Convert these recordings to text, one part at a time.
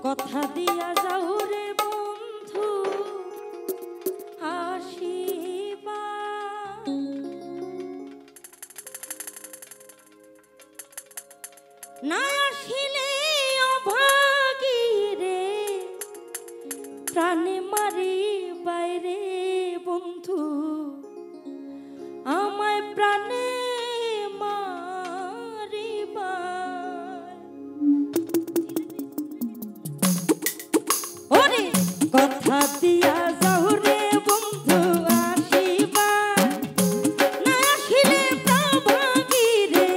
কথা দিয়া যাও রে বন্ধু আসিবা, না আসিলে অভাগী রে প্রাণে মারি বাইরে বন্ধু আমায় প্রাণে মারিবা। ওরে কথা দিয়া যাও রে বন্ধু আসিবা, না আসিলে প্রাণভাগী রে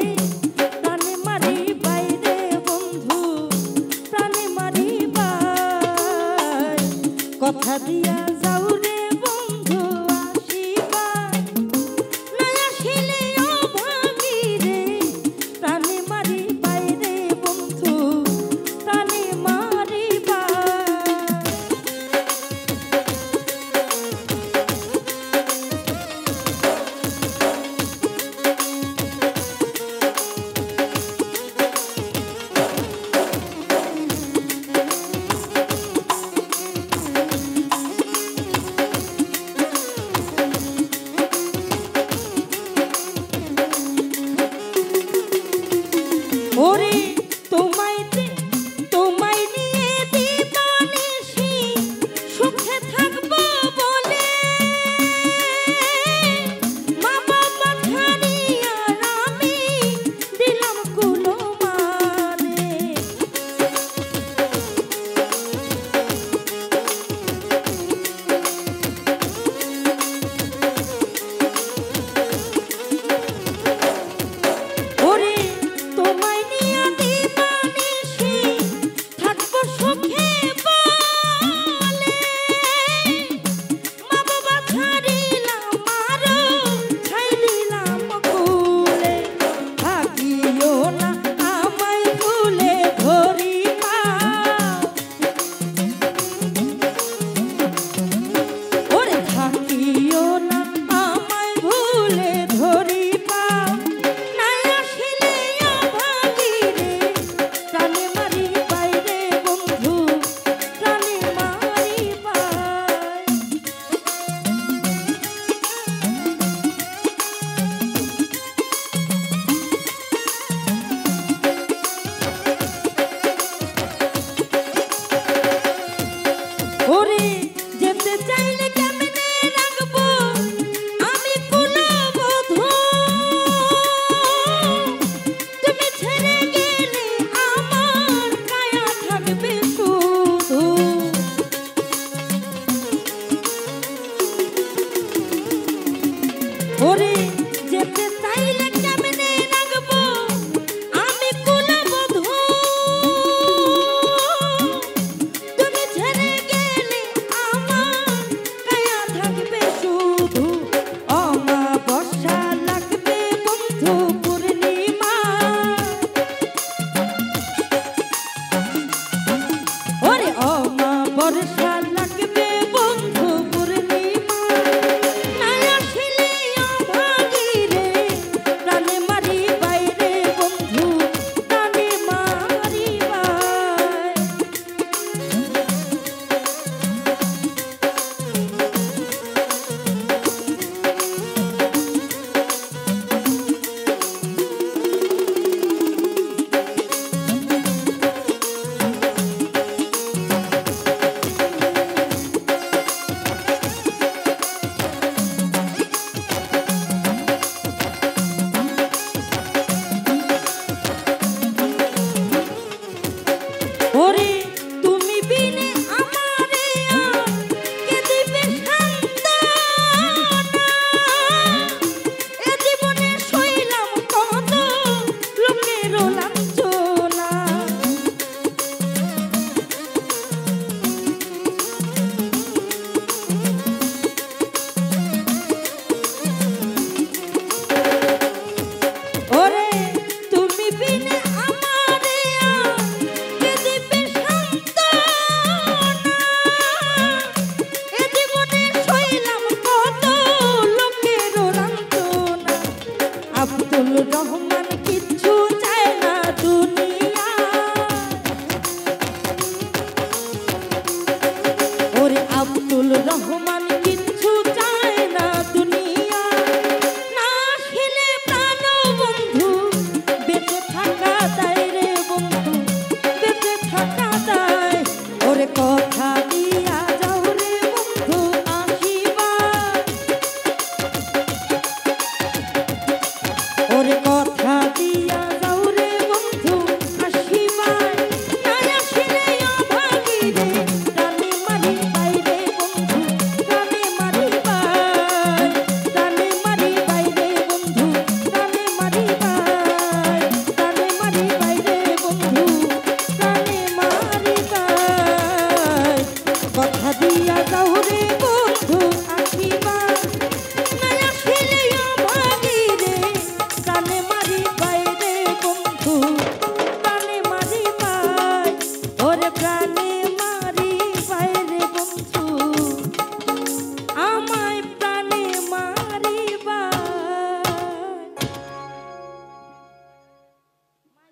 প্রাণে মারি বাইরে বন্ধু প্রাণে মারিবা। কথা দিয়া যাও রে বন্ধু আসিবা, না আসিলে অভাগী রে প্রাণে মারি বাইরে বন্ধু প্রাণে মারিবা। ওরে তোমায় নিয়ে দিবানিশি সুখে থাকবো বলে, মা বাবা খানি আর আমি দিলাম কুলো মানে। ওরে তোমায় নিয়ে দিবানিশি থাকবো সুখে বলে, মা বাবা ছাড়িলাম আরো খাই দিলাম কুলে। থাকিও না আমায় ভুলে ধরিবা, ওরে থাকিও না আমায় ভুলে ধরিবা, না আসিলে অভাগী রে প্রাণে মারি বাইরে বন্ধু প্রাণে মারিবা। ওরে যেতে চাইলে কেমনে রাখবো আমি কুলবধূ, তুমি ছেড়ে গেলে আমার কায়া থাকবে শুধু। ওরে যেতে চাইলে কেমনে রাখবো আমি কুলবধূ, তুমি ছেড়ে গেলে আমার কায়া থাকবে শুধু। অমাবস্যা লাগবে বন্ধু পূর্ণিমা, ওরে অমাবস্যা লাগবে বন্ধু পূর্ণিমা, না আসিলে অভাগী রে প্রাণে মারি বাইরে বন্ধু প্রাণে মারিবা। ওরে আব্দুল রহমান কিচ্ছু চায় না দুনিয়া না আসলে প্রাণ বন্ধু বেঁচে থাকা দায় রে বন্ধু বেঁচে থাকা দায় ওরে কথা